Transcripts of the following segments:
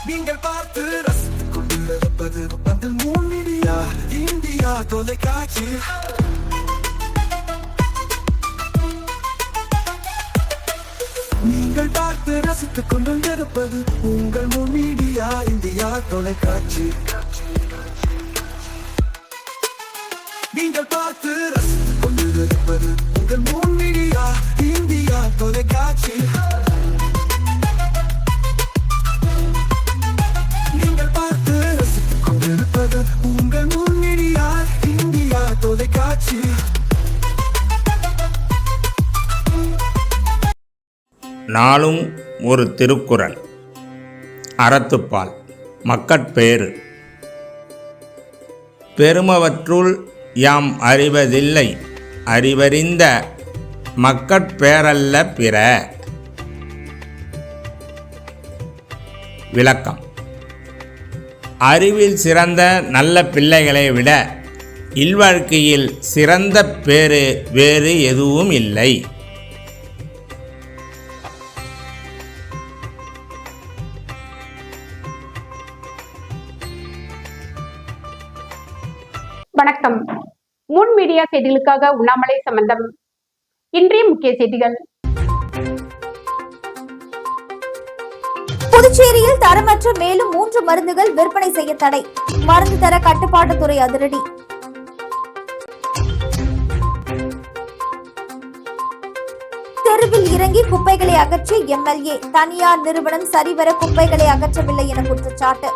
நீங்கள் பார்த்து ரசித்துக் கொண்டிருப்பது பந்தல் மீடியா இந்தியா தொலைக்காட்சி. நீங்கள் பார்த்து ரசித்துக் கொண்டிருப்பது உங்கள் மீடியா இந்தியா தொலைக்காட்சி. நீங்கள் பார்த்து ரசித்துக் கொண்டிருப்பது உங்கள் மீடியா இந்தியா தொலைக்காட்சி. நீங்கள் பார்த்து ரசித்துக் கொண்டிருப்பது உங்கள் மீடியா இந்தியா தொலைக்காட்சி. நாளும் ஒரு திருக்குறள். அறத்துப்பால். மக்கட்பேறு. பெருமவற்றுள் யாம் அறிவதில்லை, அறிவறிந்த மக்கட்பேரல்ல பிற. விளக்கம். அறிவில் சிறந்த நல்ல பிள்ளைகளை விட இல்வாழ்க்கையில் சிறந்த பேறு வேறு எதுவும் இல்லை. வணக்கம். முன் மீடியா செய்திகளுக்காக உண்ணாமலை சம்பந்தம். இன்றைய முக்கிய செய்திகள். புதுச்சேரியில் தரமற்ற மேலும் 3 மருந்துகள் விற்பனை செய்ய தடை. மருந்து தர கட்டுப்பாட்டுத்துறை அதிரடி. தெருவில் இறங்கி குப்பைகளை அகற்றிய எம்எல்ஏ. தனியார் நிறுவனம் சரிவர குப்பைகளை அகற்றவில்லை என குற்றச்சாட்டு.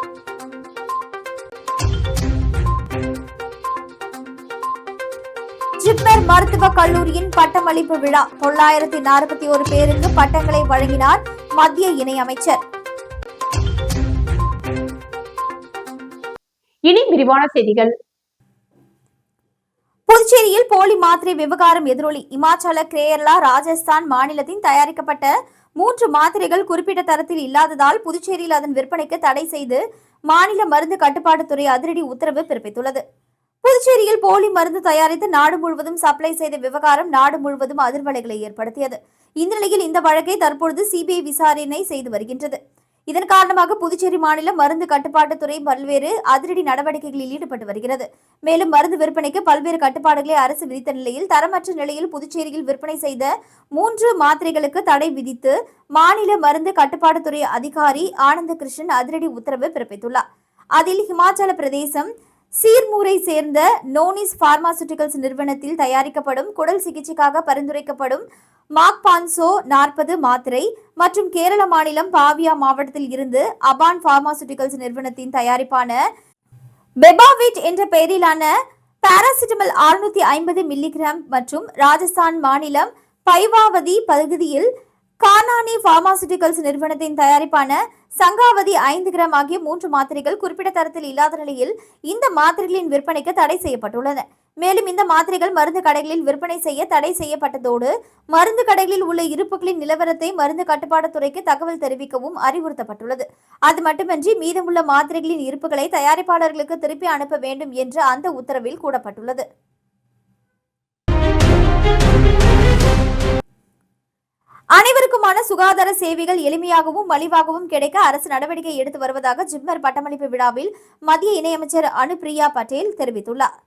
ஜிப்மர் மருத்துவக் கல்லூரியின் பட்டமளிப்பு விழா. 941 பேருக்கு பட்டங்களை வழங்கினார் மத்திய இணையமைச்சர். இனி விரிவான செய்திகள். புதுச்சேரியில் போலி மாத்திரை விவகாரம் எதிரொலி. இமாச்சல, கேரளா, ராஜஸ்தான் மாநிலத்தின் தயாரிக்கப்பட்ட 3 மாத்திரைகள் குறிப்பிட்ட தரத்தில் இல்லாததால் புதுச்சேரியில் அதன் விற்பனைக்கு தடை செய்து மாநில மருந்து கட்டுப்பாட்டுத்துறை அதிரடி உத்தரவு பிறப்பித்துள்ளது. புதுச்சேரியில் போலி மருந்து தயாரித்து நாடு முழுவதும் சப்ளை செய்த விவகாரம் நாடு முழுவதும் அதிர்வலைகளை ஏற்படுத்தியது. இந்த நிலையில் இந்த வழக்கை தற்பொழுது சிபிஐ விசாரணை செய்து வருகின்றது. இதன் காரணமாக புதுச்சேரி மாநில மருந்து கட்டுப்பாட்டுத்துறை பல்வேறு அதிரடி நடவடிக்கைகளில் ஈடுபட்டு வருகிறது. மேலும் மருந்து விற்பனைக்கு பல்வேறு கட்டுப்பாடுகளை அரசு விதித்த நிலையில் தரமற்ற நிலையில் புதுச்சேரியில் விற்பனை செய்த 3 மாத்திரைகளுக்கு தடை விதித்து மாநில மருந்து கட்டுப்பாட்டுத்துறை அதிகாரி ஆனந்த கிருஷ்ணன் அதிரடி உத்தரவு பிறப்பித்துள்ளார். அதில் ஹிமாச்சல பிரதேசம் சீர்மூரை சேர்ந்த நோனிஸ் பார்மாசூட்டிகல்ஸ் நிறுவனத்தில் தயாரிக்கப்படும் குடல் சிகிச்சைக்காக பரிந்துரைக்கப்படும் மாக்பான்சோ 40 மாத்திரை மற்றும் கேரள மாநிலம் பாவியா மாவட்டத்தில் இருந்து அபான் பார்மாசூட்டிகல்ஸ் நிறுவனத்தின் தயாரிப்பான பெபாவிட் என்ற பெயரிலான பாராசிட்டமல் 650 மில்லிகிராம் மற்றும் ராஜஸ்தான் மாநிலம் பைவாவதி பகுதியில் கானானி பார்மாசூட்டிகல்ஸ் நிறுவனத்தின் தயாரிப்பான சங்காவதி 5 கிராம் ஆகிய 3 மாத்திரைகள் குறிப்பிட்ட தரத்தில் இல்லாத நிலையில் இந்த மாத்திரைகளின் விற்பனைக்கு தடை செய்யப்பட்டுள்ளன. மேலும் இந்த மாத்திரைகள் மருந்து கடைகளில் விற்பனை செய்ய தடை செய்யப்பட்டதோடு மருந்து கடைகளில் உள்ள இருப்புகளின் நிலவரத்தை மருந்து கட்டுப்பாட்டுத்துறைக்கு தகவல் தெரிவிக்கவும் அறிவுறுத்தப்பட்டுள்ளது. அது மட்டுமின்றி மீதமுள்ள மாத்திரைகளின் இருப்புகளை தயாரிப்பாளர்களுக்கு திருப்பி அனுப்ப வேண்டும் என்று அந்த உத்தரவில் கூறப்பட்டுள்ளது. அனைவருக்குமான சுகாதார சேவைகள் எளிமையாகவும் மலிவாகவும் கிடைக்க அரசு நடவடிக்கை எடுத்து வருவதாக ஜிப்மர் பட்டமளிப்பு விழாவில் மத்திய இணையமைச்சர் அனுப்பிரியா பட்டேல் தெரிவித்துள்ளார்.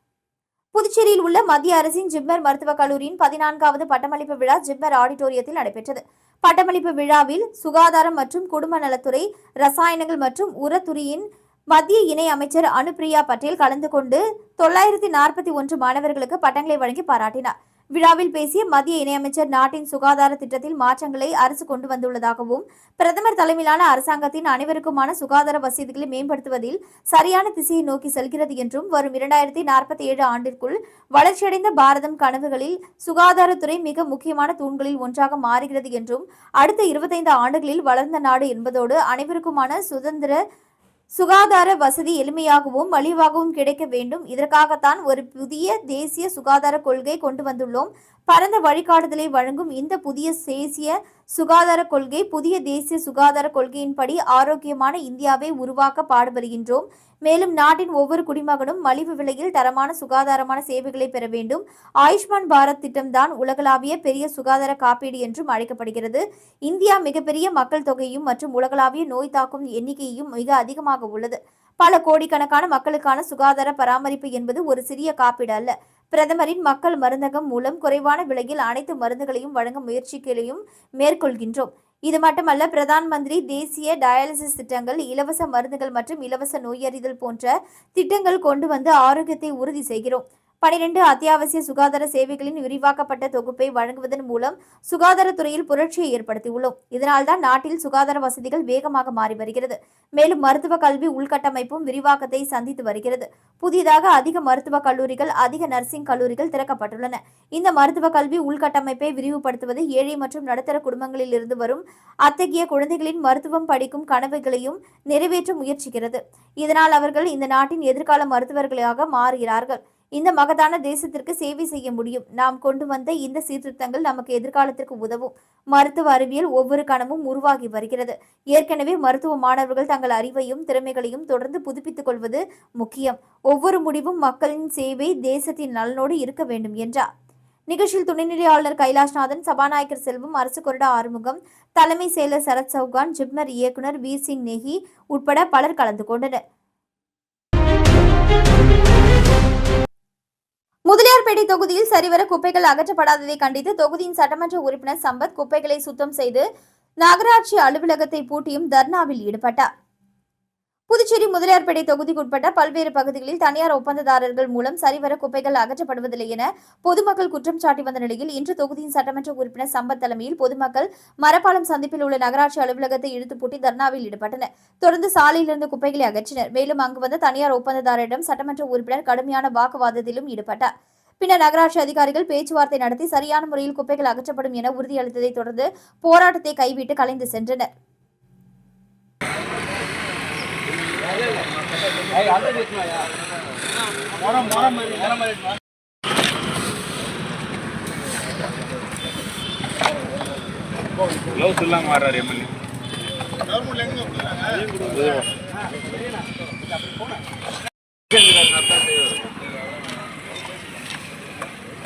புதுச்சேரியில் உள்ள மத்திய அரசின் ஜிப்மர் மருத்துவக் கல்லூரியின் 14வது பட்டமளிப்பு விழா ஜிப்மர் ஆடிட்டோரியத்தில் நடைபெற்றது. பட்டமளிப்பு விழாவில் சுகாதாரம் மற்றும் குடும்ப நலத்துறை, ரசாயனங்கள் மற்றும் உரத்துறையின் மத்திய இணை அமைச்சர் அனுப்பிரியா பட்டேல் கலந்து கொண்டு 941 மாணவர்களுக்கு பட்டங்களை வழங்கி பாராட்டினார். விழாவில் பேசிய மத்திய இணையமைச்சர், நாட்டின் சுகாதார திட்டத்தில் மாற்றங்களை அரசு கொண்டு வந்துள்ளதாகவும் பிரதமர் தலைமையிலான அரசாங்கத்தின் அனைவருக்குமான சுகாதார வசதிகளை மேம்படுத்துவதில் சரியான திசையை நோக்கி செல்கிறது என்றும் வரும் 2047 ஆண்டிற்குள் வளர்ச்சியடைந்த பாரதம் கனவுகளில் சுகாதாரத்துறை மிக முக்கியமான தூண்களில் ஒன்றாக மாறுகிறது என்றும் அடுத்த 25 ஆண்டுகளில் வளர்ந்த நாடு என்பதோடு அனைவருக்குமான சுகாதார வசதி எளிமையாகவும் மலிவாகவும் கிடைக்க வேண்டும். இதற்காகத்தான் ஒரு புதிய தேசிய சுகாதார கொள்கை கொண்டு வந்துள்ளோம். பரந்த வழிகாட்டுதலை வழங்கும் இந்த புதிய தேசிய சுகாதார கொள்கை புதிய தேசிய சுகாதார கொள்கையின்படி ஆரோக்கியமான இந்தியாவை உருவாக்க பாடுபடுகின்றோம். மேலும் நாட்டின் ஒவ்வொரு குடிமகனும் மலிவு விலையில் தரமான சுகாதாரமான சேவைகளை பெற வேண்டும். ஆயுஷ்மான் பாரத் திட்டம்தான் உலகளாவிய பெரிய சுகாதார காப்பீடு என்றும் அழைக்கப்படுகிறது. இந்தியா மிகப்பெரிய மக்கள் தொகையும் மற்றும் உலகளாவிய நோய் தாக்கும் எண்ணிக்கையும் மிக அதிகமாக உள்ளது. பல கோடிக்கணக்கான மக்களுக்கான சுகாதார பராமரிப்பு என்பது ஒரு சிறிய காப்பீடு அல்ல. பிரதமரின் மக்கள் மருந்தகம் மூலம் குறைவான விலையில் அனைத்து மருந்துகளையும் வழங்க முயற்சிகளையும் மேற்கொள்கின்றோம். இது மட்டுமல்ல, பிரதான் மந்திரி தேசிய டயாலிசிஸ் திட்டங்கள், இலவச மருந்துகள் மற்றும் இலவச நோயறிதல் போன்ற திட்டங்கள் கொண்டு வந்து ஆரோக்கியத்தை உறுதி செய்கிறோம். 12 அத்தியாவசிய சுகாதார சேவைகளின் விரிவாக்கப்பட்ட தொகுப்பை வழங்குவதன் மூலம் சுகாதாரத்துறையில் புரட்சியை ஏற்படுத்தியுள்ளோம். இதனால்தான் நாட்டில் சுகாதார வசதிகள் வேகமாக மாறி வருகிறது. மேலும் மருத்துவ கல்வி உள்கட்டமைப்பும் விரிவாக்கத்தை சந்தித்து வருகிறது. புதிதாக அதிக மருத்துவக் கல்லூரிகள், அதிக நர்சிங் கல்லூரிகள் திறக்கப்பட்டுள்ளன. இந்த மருத்துவ கல்வி உள்கட்டமைப்பை விரிவுபடுத்துவது ஏழை மற்றும் நடுத்தர குடும்பங்களில் இருந்து வரும் அத்தகைய குழந்தைகளின் மருத்துவம் படிக்கும் கனவுகளையும் நிறைவேற்ற முயற்சிக்கிறது. இதனால் அவர்கள் இந்த நாட்டின் எதிர்கால மருத்துவர்களாக மாறுகிறார்கள். இந்த மகத்தான தேசத்திற்கு சேவை செய்ய முடியும். நாம் கொண்டு வந்த இந்த சீர்திருத்தங்கள் நமக்கு எதிர்காலத்திற்கு உதவும். மருத்துவ அறிவியல் ஒவ்வொரு கணமும் உருவாகி வருகிறது. ஏற்கனவே மருத்துவ மாணவர்கள் தங்கள் அறிவையும் திறமைகளையும் தொடர்ந்து புதுப்பித்துக் கொள்வது முக்கியம். ஒவ்வொரு முடிவும் மக்களின் சேவை, தேசத்தின் நலனோடு இருக்க வேண்டும் என்றார். நிகழ்ச்சியில் துணைநிலை ஆளுநர் கைலாஷ்நாதன், சபாநாயகர் செல்வம், அரசு கொறடா ஆறுமுகம், தலைமை செயலர் சரத் சௌகான், ஜிப்மர் இயக்குநர் வீர் சிங் நேகி உட்பட பலர் கலந்து கொண்டனர். முதலியார்பேட்டை தொகுதியில் சரிவர குப்பைகள் அகற்றப்படாததை கண்டித்து தொகுதியின் சட்டமன்ற உறுப்பினர் சம்பத் குப்பைகளை சுத்தம் செய்து நகராட்சி அலுவலகத்தை பூட்டியும் தர்ணாவில் ஈடுபட்டார். புதுச்சேரி முதலியார்பேட்டை தொகுதிக்குட்பட்ட பல்வேறு பகுதிகளில் தனியார் ஒப்பந்ததாரர்கள் மூலம் சரிவர குப்பைகள் அகற்றப்படுவதில்லை என பொதுமக்கள் குற்றம் சாட்டி வந்த நிலையில் இன்று தொகுதியின் சட்டமன்ற உறுப்பினர் சம்பத் தலைமையில் பொதுமக்கள் மரப்பாலம் சந்திப்பில் உள்ள நகராட்சி அலுவலகத்தை இழுத்து பூட்டி தர்ணாவில் ஈடுபட்டனர். தொடர்ந்து சாலையிலிருந்து குப்பைகளை அகற்றினர். மேலும் அங்கு வந்த தனியார் ஒப்பந்ததாரரிடம் சட்டமன்ற உறுப்பினர் கடுமையான வாக்குவாதத்திலும் ஈடுபட்டார். பின்னர் நகராட்சி அதிகாரிகள் பேச்சுவார்த்தை நடத்தி சரியான முறையில் குப்பைகள் அகற்றப்படும் என உறுதியளித்ததை தொடர்ந்து போராட்டத்தை கைவிட்டு கலைந்து சென்றனர்.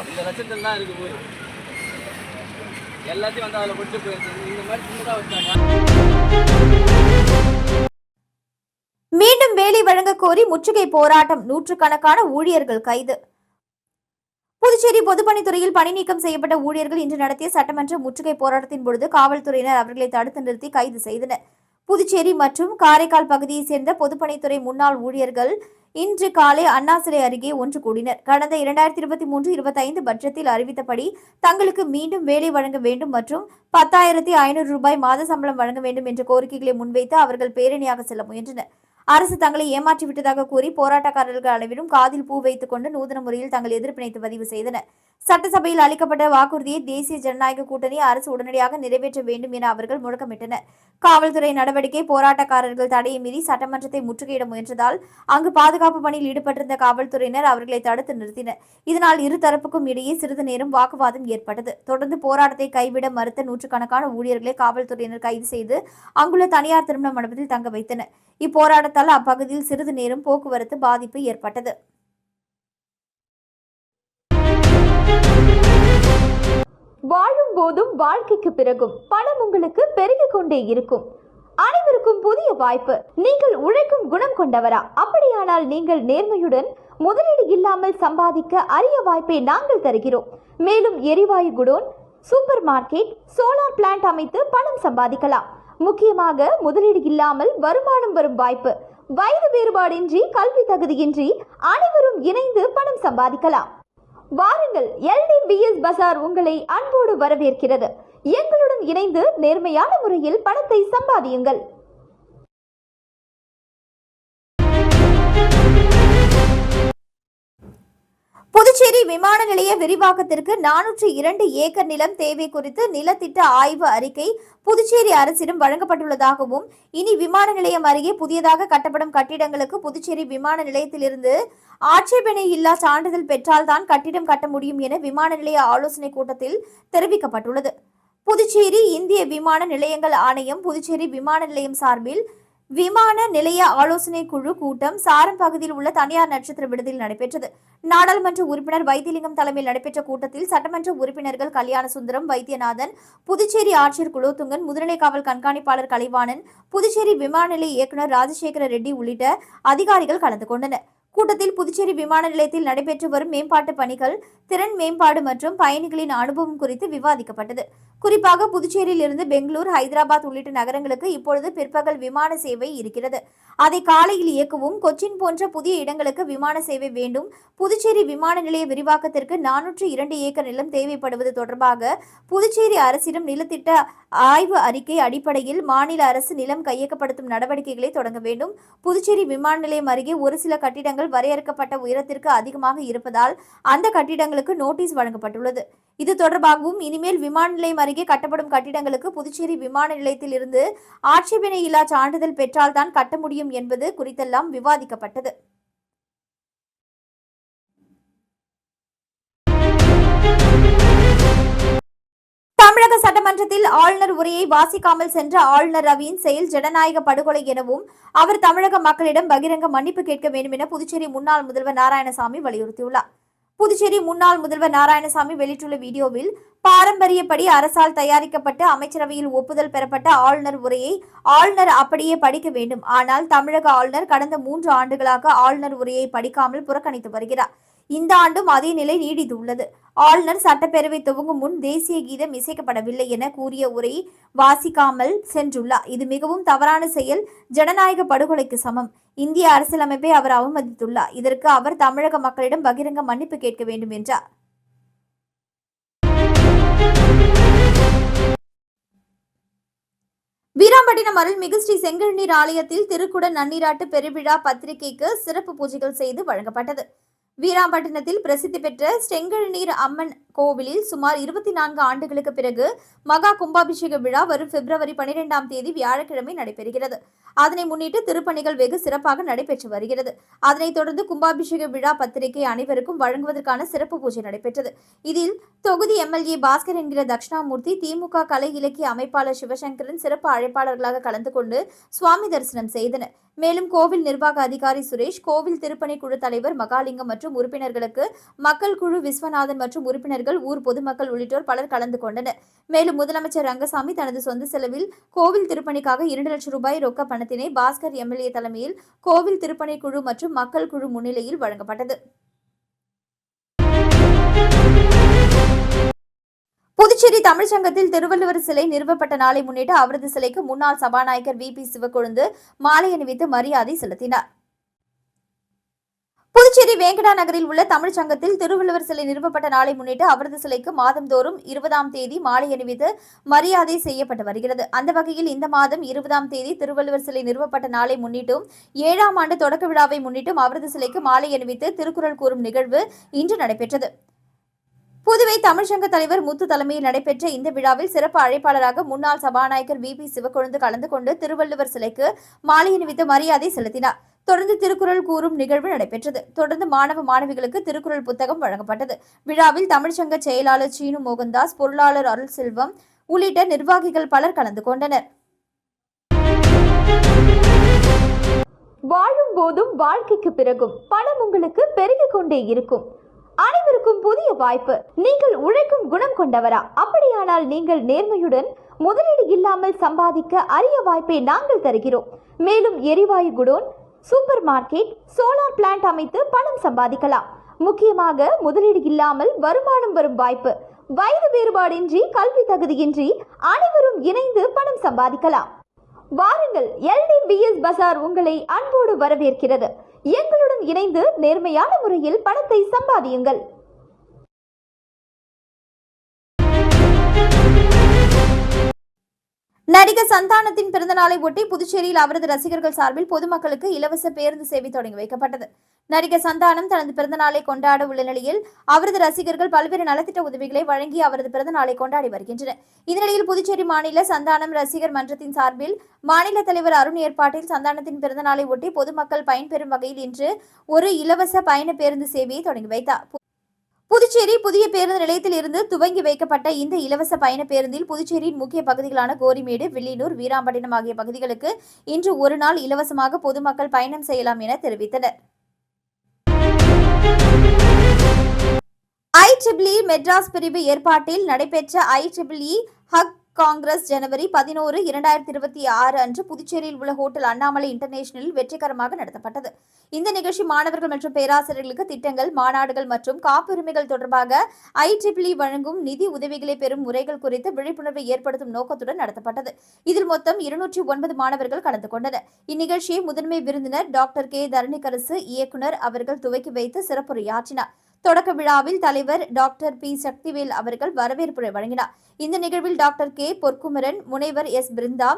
இந்த லட்சத்தில் தான் இருக்கு போய் எல்லாத்தையும் வந்து அதில் கொண்டு போயிருக்கு. இந்த மாதிரி சின்னதாக வச்சாங்க. மீண்டும் வேலை வழங்க கோரி முற்றுகை போராட்டம், நூற்றுக்கணக்கான ஊழியர்கள் கைது. புதுச்சேரி பொதுப்பணித்துறையில் பணி நீக்கம் செய்யப்பட்ட ஊழியர்கள் இன்று நடத்திய சட்டமன்ற முற்றுகை போராட்டத்தின் பொழுது காவல்துறையினர் அவர்களை தடுத்து நிறுத்தி கைது செய்தனர். புதுச்சேரி மற்றும் காரைக்கால் பகுதியைச் சேர்ந்த பொதுப்பணித்துறை முன்னாள் ஊழியர்கள் இன்று காலை அண்ணா சிலை அருகே ஒன்று கூடினர். கடந்த 2023-25 பட்ஜெட்டில் அறிவித்தபடி தங்களுக்கு மீண்டும் வேலை வழங்க வேண்டும் மற்றும் 10,500 ரூபாய் மாத சம்பளம் வழங்க வேண்டும் என்ற கோரிக்கைகளை முன்வைத்து அவர்கள் பேரணியாக செல்ல முயன்றனர். அரசு தங்களை ஏமாற்றிவிட்டதாக கூறி போராட்டக்காரர்கள் அனைவரும் காதில் பூ வைத்துக் கொண்டு நூதன முறையில் தங்கள் எதிர்ப்பினை பதிவு செய்தனர். சட்டசபையில் அளிக்கப்பட்ட வாக்குறுதியை தேசிய ஜனநாயக கூட்டணி அரசு உடனடியாக நிறைவேற்ற வேண்டும் என அவர்கள் முழக்கமிட்டனர். காவல்துறை நடவடிக்கை போராட்டக்காரர்கள் தடையை மீறி சட்டமன்றத்தை முற்றுகையிட முயன்றதால் அங்கு பாதுகாப்பு பணியில் ஈடுபட்டிருந்த காவல்துறையினர் அவர்களை தடுத்து நிறுத்தினர். இதனால் இரு தரப்புக்கும் இடையே சிறிது நேரம் வாக்குவாதம் ஏற்பட்டது. தொடர்ந்து போராட்டத்தை கைவிட மறுத்த நூற்றுக்கணக்கான ஊழியர்களை காவல்துறையினர் கைது செய்து அங்குள்ள தனியார் திருமண மண்டபத்தில் தங்க வைத்தனர். இப்போராட்டத்தால் அப்பகுதியில் சிறிது நேரம் போக்குவரத்து பாதிப்பு ஏற்பட்டது. வாழும் போதும் வாழ்க்கைக்கு பிறகும் பணம் உங்களுக்கு பெருகிக் கொண்டே இருக்கும். அனைவருக்கும் புதிய வாய்ப்பு. நீங்கள் உழைக்கும் குணம் கொண்டவரா? அப்படியானால் நீங்கள் நேர்மையுடன் முதலீடு இல்லாமல் சம்பாதிக்க அரிய வாய்ப்பை நாங்கள் தருகிறோம். மேலும் எரிவாயு godown, super market, solar plant அமைத்து பணம் சம்பாதிக்கலாம். முக்கியமாக முதலீடு இல்லாமல் வருமானம் வரும் வாய்ப்பு. வயது வேறுபாடின்றி, கல்வி தகுதியின்றி அனைவரும் இணைந்து பணம் சம்பாதிக்கலாம். வாருங்கள், LDBS பஜார் உங்களை அன்போடு வரவேற்கிறது. எங்களுடன் இணைந்து நேர்மையான முறையில் பணத்தை சம்பாதியுங்கள். புதுச்சேரி விமான நிலைய விரிவாக்கத்திற்கு 402 ஏக்கர் நிலம் தேவை குறித்து நிலத்திட்ட ஆய்வு அறிக்கை புதுச்சேரி அரசிடம் வழங்கப்பட்டுள்ளதாகவும், இனி விமான நிலையம் அருகே புதியதாக கட்டப்படும் கட்டிடங்களுக்கு புதுச்சேரி விமான நிலையத்திலிருந்து ஆட்சேபனை இல்லா சான்றிதழ் பெற்றால்தான் கட்டிடம் கட்ட முடியும் என விமான நிலைய ஆலோசனை கூட்டத்தில் தெரிவிக்கப்பட்டுள்ளது. புதுச்சேரி இந்திய விமான நிலையங்கள் ஆணையம் புதுச்சேரி விமான நிலையம் சார்பில் விமான நிலைய ஆலோசனை குழு கூட்டம் சாரம் பகுதியில் உள்ள தனியார் நட்சத்திர விடுதியில் நடைபெற்றது. நாடாளுமன்ற உறுப்பினர் வைத்திலிங்கம் தலைமையில் நடைபெற்ற கூட்டத்தில் சட்டமன்ற உறுப்பினர்கள் கல்யாண சுந்தரம், வைத்தியநாதன், புதுச்சேரி ஆட்சியர் குலோத்துங்கன், முதுநிலை காவல் கண்காணிப்பாளர் கலைவாணன், புதுச்சேரி விமான நிலைய இயக்குநர் ராஜசேகர ரெட்டி உள்ளிட்ட அதிகாரிகள் கலந்து கொண்டனர். கூட்டத்தில் புதுச்சேரி விமான நிலையத்தில் நடைபெற்று வரும் மேம்பாட்டு பணிகள், திறன் மேம்பாடு மற்றும் பயணிகளின் அனுபவம் குறித்து விவாதிக்கப்பட்டது. குறிப்பாக புதுச்சேரியில் இருந்து பெங்களூர், ஹைதராபாத் உள்ளிட்ட நகரங்களுக்கு இப்பொழுது பிற்பகல் விமான சேவை இருக்கிறது. அதை காலையில் இயக்கவும் கொச்சின் போன்ற புதிய இடங்களுக்கு விமான சேவை வேண்டும். புதுச்சேரி விமான நிலைய விரிவாக்கத்திற்கு 402 ஏக்கர் நிலம் தேவைப்படுவது தொடர்பாக புதுச்சேரி அரசிடம் நிலத்திட்ட ஆய்வு அறிக்கை அடிப்படையில் மாநில அரசு நிலம் கையகப்படுத்தும் நடவடிக்கைகளை தொடங்க வேண்டும். புதுச்சேரி விமான நிலையம் அருகே ஒரு சில கட்டிடங்கள் வரையறுக்கப்பட்ட உயரத்திற்கு அதிகமாக இருப்பதால் அந்த கட்டிடங்களுக்கு நோட்டீஸ் வழங்கப்பட்டுள்ளது. இது தொடர்பாகவும் இனிமேல் விமான நிலையம் அருகே கட்டப்படும் கட்டிடங்களுக்கு புதுச்சேரி விமான நிலையத்தில் இருந்து ஆட்சேபனை இல்லா சான்றிதழ் பெற்றால்தான் கட்ட முடியும் என்பது குறித்தெல்லாம் விவாதிக்கப்பட்டது. தமிழக சட்டமன்றத்தில் ஆளுநர் உரையை வாசிக்காமல் சென்ற ஆளுநர் ரவியின் செயல் ஜனநாயக படுகொலை எனவும் அவர் தமிழக மக்களிடம் பகிரங்க மன்னிப்பு கேட்க வேண்டும் என புதுச்சேரி முன்னாள் முதல்வர் நாராயணசாமி வலியுறுத்தியுள்ளார். புதுச்சேரி முன்னாள் முதல்வர் நாராயணசாமி வெளியிட்டுள்ள வீடியோவில், பாரம்பரியப்படி அரசால் தயாரிக்கப்பட்ட அமைச்சரவையில் ஒப்புதல் பெறப்பட்ட ஆளுநர் உரையை ஆளுநர் அப்படியே படிக்க வேண்டும். ஆனால் தமிழக ஆளுநர் கடந்த 3 ஆண்டுகளாக ஆளுநர் உரையை படிக்காமல் புறக்கணித்து வருகிறார். இந்த ஆண்டும் அதே நிலை நீடித்துள்ளது. ஆளுநர் சட்டப்பேரவை துவங்கும் முன் தேசிய கீதம் இசைக்கப்படவில்லை என கூறிய உரை வாசிக்காமல் சென்றுள்ளார். இது மிகவும் தவறான செயல், ஜனநாயக படுகொலைக்கு சமம். இந்திய அரசியலமைப்பை அவர் அவமதித்துள்ளார். இதற்கு அவர் தமிழக மக்களிடம் பகிரங்க மன்னிப்பு கேட்க வேண்டும் என்றார். வீராம்பட்டினம் அருள்மிகு ஸ்ரீ செங்கழுநீர் ஆலயத்தில் திருக்குட நன்னீராட்டு பெருவிழா பத்திரிகைக்கு சிறப்பு பூஜைகள் செய்து வழங்கப்பட்டது. வீராம்பட்டினத்தில் பிரசித்தி பெற்ற செங்கழுநீர் அம்மன் கோவிலில் சுமார் 24 ஆண்டுகளுக்கு பிறகு மகா கும்பாபிஷேக விழா வரும் பிப்ரவரி 12ஆம் தேதி வியாழக்கிழமை நடைபெறுகிறது. அதனை முன்னிட்டு திருப்பணிகள் வெகு சிறப்பாக நடைபெற்று வருகிறது. அதனைத் தொடர்ந்து கும்பாபிஷேக விழா பத்திரிகை அனைவருக்கும் வழங்குவதற்கான சிறப்பு பூஜை நடைபெற்றது. இதில் தொகுதி எம்எல்ஏ பாஸ்கர் என்கிற தட்சிணாமூர்த்தி, திமுக கலை இலக்கிய அமைப்பாளர் சிவசங்கரன் சிறப்பு அழைப்பாளர்களாக கலந்து கொண்டு சுவாமி தரிசனம் செய்தனர். மேலும் கோவில் நிர்வாக அதிகாரி சுரேஷ், கோவில் திருப்பணி குழு தலைவர் மகாலிங்கம் மற்றும் உறுப்பினர்களுக்கு மக்கள் குழு விஸ்வநாதன் மற்றும் உறுப்பினர்கள், ஊர் பொதுமக்கள் உள்ளிட்டோர் பலர் கலந்து கொண்டனர். மேலும் முதலமைச்சர் ரங்கசாமி தனது சொந்த செலவில் கோவில் திருப்பணிக்காக 2 லட்சம் ரூபாய் ரொக்க பணத்தினை பாஸ்கர் எம்எல்ஏ தலைமையில் கோவில் திருப்பணி குழு மற்றும் மக்கள் குழு முன்னிலையில் வழங்கப்பட்டது. புதுச்சேரி தமிழ்ச்சங்கத்தில் திருவள்ளுவர் சிலை நிறுவப்பட்ட நாளை முன்னிட்டு அவரது சிலைக்கு முன்னாள் சபாநாயகர் VP சிவக்கொழுந்து மாலை அணிவித்து மரியாதை செலுத்தினார். புதுச்சேரி வேங்கடா நகரில் உள்ள தமிழ்ச்சங்கத்தில் திருவள்ளுவர் சிலை நிறுவப்பட்ட நாளை முன்னிட்டு அவரது சிலைக்கு மாதந்தோறும் 20ஆம் தேதி மாலை அணிவித்து மரியாதை செய்யப்பட்டு வருகிறது. அந்த வகையில் இந்த மாதம் 20ஆம் தேதி திருவள்ளுவர் சிலை நிறுவப்பட்ட நாளை முன்னிட்டும் 7ஆம் ஆண்டு தொடக்க விழாவை முன்னிட்டும் அவரது சிலைக்கு மாலை அணிவித்து திருக்குறள் கூறும் நிகழ்வு இன்று நடைபெற்றது. புதுவை தமிழ்ச்சங்க தலைவர் முத்து தலைமையில் நடைபெற்ற இந்த விழாவில் சிறப்பு அழைப்பாளராக முன்னாள் சபாநாயகர் VP சிவக்கொழுந்து கலந்து கொண்டு திருவள்ளுவர் சிலைக்கு மாலை அணிவித்து மரியாதை செலுத்தினார். தொடர்ந்து திருக்குறள் கூறும் நிகழ்வு நடைபெற்றது. தொடர்ந்து மாணவ மாணவிகளுக்கு திருக்குறள் புத்தகம் வழங்கப்பட்டது. விழாவில் தமிழ்ச்சங்க செயலாளர் சீனு மோகன்தாஸ், பொருளாளர் அருள் செல்வம் உள்ளிட்ட நிர்வாகிகள் பலர் கலந்து கொண்டனர். வாழும் போதும் வாழ்க்கைக்கு பிறகும் பணம் உங்களுக்கு பெருகிக் கொண்டே இருக்கும். அனைவருக்கும் புதிய வாய்ப்பு. நீங்கள் உழைக்கும் குணம் கொண்டவரா? அப்படியானால் நீங்கள் நேர்மையுடன் முதலீடு இல்லாமல் சம்பாதிக்க அரிய வாய்ப்பை நாங்கள் தருகிறோம். மேலும் எரிவாயு godown, super market, solar plant அமைத்து பணம் சம்பாதிக்கலாம். முக்கியமாக முதலீடு இல்லாமல் வருமானம் வரும் வாய்ப்பு. வயது வேறுபாடின்றி, கல்வி தகுதியின்றி அனைவரும் இணைந்து பணம் சம்பாதிக்கலாம். வாருங்கள், LDBS பஜார் உங்களை அன்போடு வரவேற்கிறது. எங்களுடன் இணைந்து நேர்மையான முறையில் பணத்தை சம்பாதியுங்கள். நடிகர் சந்தானத்தின் பிறந்தநாளை ஒட்டி புதுச்சேரியில் அவரது ரசிகர்கள் சார்பில் பொதுமக்களுக்கு இலவச பேருந்து சேவை தொடங்கி வைக்கப்பட்டது. நடிகர் சந்தானம் தனது பிறந்தநாளை கொண்டாட உள்ள நிலையில் அவரது ரசிகர்கள் பல்வேறு நலத்திட்ட உதவிகளை வழங்கி அவரது பிறந்தநாளை கொண்டாடி வருகின்றனர். இந்நிலையில் புதுச்சேரி மாநில சந்தானம் ரசிகர் மன்றத்தின் சார்பில் மாநில தலைவர் அருண் ஏற்பாட்டில் சந்தானத்தின் பிறந்தநாளை ஒட்டி பொதுமக்கள் பயன்பெறும் வகையில் இன்று ஒரு இலவச பயண பேருந்து சேவையை தொடங்கி வைத்தார். புதுச்சேரி புதிய பேருந்து நிலையத்தில் இருந்து துவங்கி வைக்கப்பட்ட இந்த இலவச பயண பேருந்தில் புதுச்சேரியின் முக்கிய பகுதிகளான கோரிமேடு, வில்லியனூர், வீராம்பட்டினம் ஆகிய பகுதிகளுக்கு இன்று ஒரு நாள் இலவசமாக பொதுமக்கள் பயணம் செய்யலாம் என தெரிவித்தனர். IEEE மெட்ராஸ் பிரிவு ஏற்பாட்டில் நடைபெற்ற IEEE ஹக் காங்கிரஸ் ஜனவரி 11, 2026 அன்று புதுச்சேரியில் உள்ள ஹோட்டல் அண்ணாமலை இன்டர்நேஷனலில் வெற்றிகரமாக நடத்தப்பட்டது. இந்த நிகழ்ச்சி மாணவர்கள் மற்றும் பேராசிரியர்களுக்கு திட்டங்கள், மாநாடுகள் மற்றும் காப்புரிமைகள் தொடர்பாக IEEE வழங்கும் நிதி உதவிகளை பெறும் முறைகள் குறித்து விழிப்புணர்வை ஏற்படுத்தும் நோக்கத்துடன் நடத்தப்பட்டது. இதில் மொத்தம் 209 மாணவர்கள் கலந்து கொண்டனர். இந்நிகழ்ச்சியை முதன்மை விருந்தினர் டாக்டர் கே. தரணிகரசு இயக்குனர் அவர்கள் துவக்கி வைத்து சிறப்புரையாற்றினார். தொடக்க விழாவில் தலைவர் டாக்டர் பி. சக்திவேல் அவர்கள் வரவேற்புரை வழங்கினார். இந்த நிகழ்வில் டாக்டர் கே. பொற்குமரன், முனைவர் S. Brinda,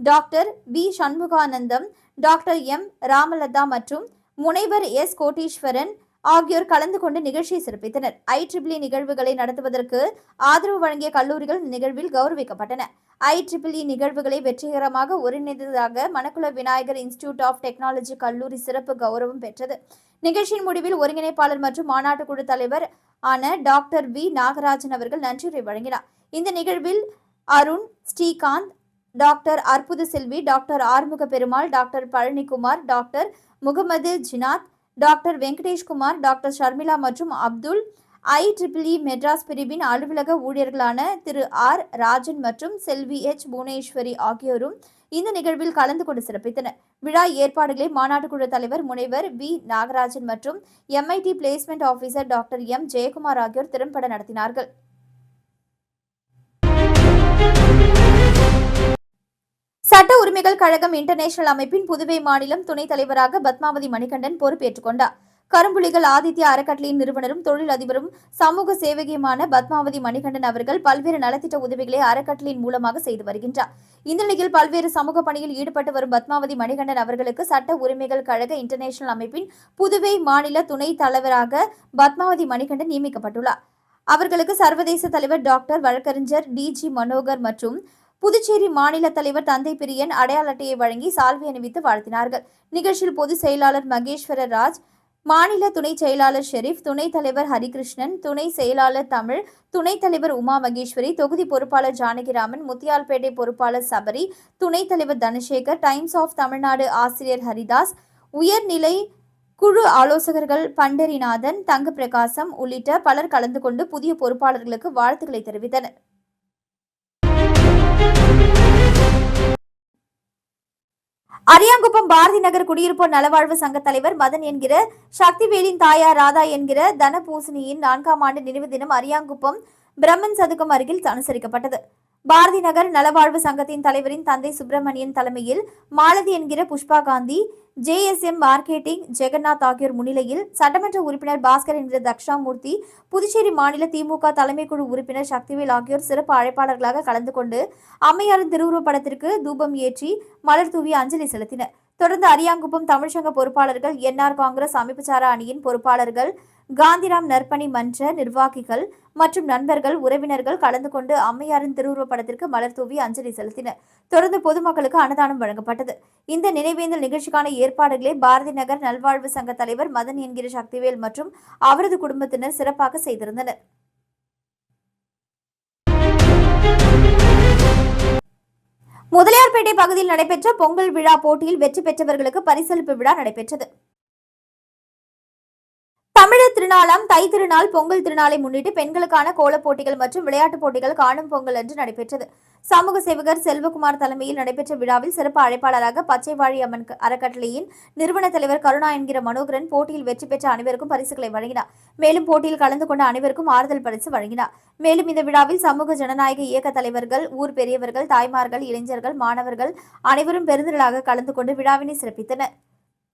doctor P. Shanmuganandam, doctor M. Ramalatha மற்றும் முனைவர் எஸ். கோட்டீஸ்வரன் ஆகியோர் கலந்து கொண்டு நிகழ்ச்சியை சிறப்பித்தனர். IEEE நிகழ்வுகளை நடத்துவதற்கு ஆதரவு வழங்கிய கல்லூரிகள் நிகழ்வில் கௌரவிக்கப்பட்டன. IEEE நிகழ்வுகளை வெற்றிகரமாக ஒருங்கிணைந்ததாக Manakula Vinayagar institute of technology கல்லூரி சிறப்பு கௌரவம் பெற்றது. நிகழ்ச்சியின் முடிவில் ஒருங்கிணைப்பாளர் மற்றும் மாநாட்டு குழு தலைவர் ஆன டாக்டர் வி. நாகராஜன் அவர்கள் நன்றியுரை வழங்கினார். இந்த நிகழ்வில் Arun, Srikanth, doctor Arputha Selvi, doctor Arumuga Perumal, doctor Palanikumar, doctor Mohamed Jinath, doctor Venkateshkumar, doctor Sharmila மற்றும் அப்துல், IEEE மெட்ராஸ் பிரிவின் அலுவலக ஊழியர்களான திரு ஆர். ராஜன் மற்றும் செல்வி H. புவனேஸ்வரி ஆகியோரும் இந்த நிகழ்வில் கலந்து கொண்டு சிறப்பித்தனர். விழா ஏற்பாடுகளை மாநாட்டுக்குழு தலைவர் முனைவர் வி. நாகராஜன் மற்றும் MIT placement officer doctor M. Jayakumar ஆகியோர் திறம்பட நடத்தினார்கள். சட்ட உரிமைகள் கழகம் இன்டர்நேஷனல் அமைப்பின் புதுவை மாநிலம் துணைத் தலைவராக பத்மாவதி மணிகண்டன் பொறுப்பேற்றுக் கொண்டார். கரும்புலிகள் ஆதித்யா அறக்கட்டளையின் நிறுவனரும் தொழில் அதிபரும் சமூக சேவகியுமான பத்மாவதி மணிகண்டன் அவர்கள் பல்வேறு நலத்திட்ட உதவிகளை அறக்கட்டளையின் மூலமாக செய்து வருகின்றார். இந்த நிலையில் பல்வேறு சமூக பணியில் ஈடுபட்டு வரும் பத்மாவதி மணிகண்டன் அவர்களுக்கு சட்ட உரிமைகள் கழக இன்டர்நேஷனல் அமைப்பின் புதுவை மாநில துணைத் தலைவராக பத்மாவதி மணிகண்டன் நியமிக்கப்பட்டுள்ளார். அவர்களுக்கு சர்வதேச தலைவர் டாக்டர் வழக்கறிஞர் DG மனோகர் மற்றும் புதுச்சேரி மாநில தலைவர் தந்தை பிரியன் அடையாள அட்டையை வழங்கி சால்வை அணிவித்து வாழ்த்தினார்கள். நிகழ்ச்சியில் பொதுச் செயலாளர் மகேஸ்வர ராஜ், மாநில துணை செயலாளர் ஷெரீப், துணைத் தலைவர் ஹரிகிருஷ்ணன், துணை செயலாளர் தமிழ், துணைத் தலைவர் உமா மகேஸ்வரி, தொகுதி பொறுப்பாளர் ஜானகிராமன், முத்தியால்பேட்டை பொறுப்பாளர் சபரி, துணைத் தலைவர் தனசேகர், டைம்ஸ் ஆஃப் தமிழ்நாடு ஆசிரியர் ஹரிதாஸ், உயர்நிலை குழு ஆலோசகர்கள் பண்டரிநாதன், தங்க பிரகாசம் உள்ளிட்ட பலர் கலந்து கொண்டு புதிய பொறுப்பாளர்களுக்கு வாழ்த்துக்களை தெரிவித்தனர். அரியாங்குப்பம் பாரதி நகர் குடியிருப்போர் நலவாழ்வு சங்க தலைவர் மதன் என்கிற சக்திவேலின் தாயார் ராதா என்கிற தனபூசணியின் 4ஆம் ஆண்டு நினைவு தினம் அரியாங்குப்பம் பிரம்மன் சதுக்கம் அருகில் அனுசரிக்கப்பட்டது. பாரதி நகர் நலவாழ்வு சங்கத்தின் தலைவரின் தந்தை சுப்பிரமணியன் தலைமையில் மாலதி என்கிற புஷ்பா காந்தி, JSM மார்க்கெட்டிங் ஜெகநாத் ஆகியோர் முன்னிலையில் சட்டமன்ற உறுப்பினர் பாஸ்கர் என்கிற தக்ஷாமூர்த்தி, புதுச்சேரி மாநில திமுக தலைமைக்குழு உறுப்பினர் சக்திவேல் ஆகியோர் சிறப்பு அழைப்பாளர்களாக கலந்து கொண்டு அம்மையாரின் திருவுருவப் படத்திற்கு தூபம் ஏற்றி மலர் தூவி அஞ்சலி செலுத்தினர். தொடர்ந்து அரியாங்குப்பம் தமிழ்ச்சங்க பொறுப்பாளர்கள், NR காங்கிரஸ் அமைப்புச்சாரா அணியின் பொறுப்பாளர்கள், காந்திராம் நற்பணி மன்ற நிர்வாகிகள் மற்றும் நண்பர்கள், உறவினர்கள் கலந்து கொண்டு அம்மையாரின் திருவுருவப் படத்திற்கு மலர் தூவி அஞ்சலி செலுத்தினர். தொடர்ந்து பொதுமக்களுக்கு அன்னதானம் வழங்கப்பட்டது. இந்த நினைவேந்தல் நிகழ்ச்சிக்கான ஏற்பாடுகளை பாரதி நகர் நல்வாழ்வு சங்க தலைவர் மதன் என்கிற சக்திவேல் மற்றும் அவரது குடும்பத்தினர் சிறப்பாக செய்திருந்தனர். முதலியார்பேட்டை பகுதியில் நடைபெற்ற பொங்கல் விழா போட்டியில் வெற்றி பெற்றவர்களுக்கு பரிசளிப்பு விழா நடைபெற்றது. தமிழர் திருநாளாம் தை திருநாள் பொங்கல் திருநாளை முன்னிட்டு பெண்களுக்கான கோலப் போட்டிகள் மற்றும் விளையாட்டுப் போட்டிகள் காணும் பொங்கல் அன்று நடைபெற்றது. சமூக சேவகர் செல்வகுமார் தலைமையில் நடைபெற்ற விழாவில் சிறப்பு அழைப்பாளராக பச்சைவாழி அம்மன் அறக்கட்டளையின் நிறுவன தலைவர் கருணா என்கிற மனோகரன் போட்டியில் வெற்றி பெற்ற அனைவருக்கும் பரிசுகளை வழங்கினார். மேலும் போட்டியில் கலந்து கொண்ட அனைவருக்கும் ஆறுதல் பரிசு வழங்கினார். மேலும் இந்த விழாவில் சமூக ஜனநாயக இயக்க தலைவர்கள், ஊர் பெரியவர்கள், தாய்மார்கள், இளைஞர்கள், மாணவர்கள் அனைவரும் பெருந்திரளாக கலந்து கொண்டு விழாவினை சிறப்பித்தனர்.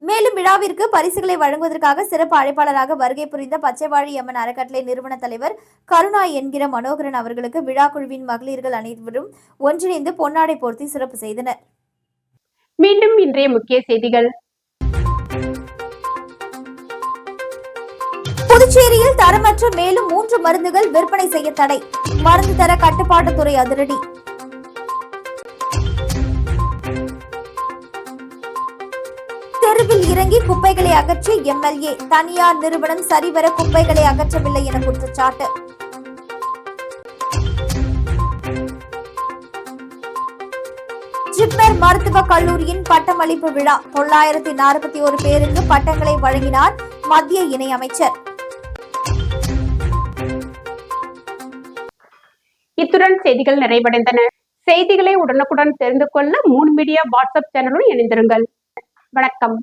மேலும் விழாவிற்கு பரிசுகளை வழங்குவதற்காக சிறப்பு அழைப்பாளராக வருகை புரிந்த பச்சைவாழி அம்மன் அறக்கட்டளை நிறுவன தலைவர் கருணா என்கிற மனோகரன் அவர்களுக்கு விழா குழுவின் மகளிர்கள் அனைவரும் ஒன்றிணைந்து பொன்னாடை போர்த்தி சிறப்பு செய்தனர். மீண்டும் இன்றைய முக்கிய செய்திகள். புதுச்சேரியில் தரமற்ற மேலும் 3 மருந்துகள் விற்பனை செய்ய தடை, மருந்து தர கட்டுப்பாட்டுத்துறை அதிரடி. தெருவில் இறங்கி குப்பைகளை அகற்றிய எம்எல்ஏ. தனியார் நிறுவனம் சரிவர குப்பைகளை அகற்றவில்லை என குற்றச்சாட்டு. ஜிப்மர் மருத்துவக் கல்லூரியின் பட்டமளிப்பு விழா. 941 பேருக்கு பட்டங்களை வழங்கினார் மத்திய இணையமைச்சர். இத்துடன் செய்திகள் நிறைவடைந்தன. செய்திகளை உடனுக்குடன் தெரிந்து கொள்ள மூன் மீடியா வாட்ஸ்அப் சேனலுடன் இணைந்திருங்கள். வணக்கம்.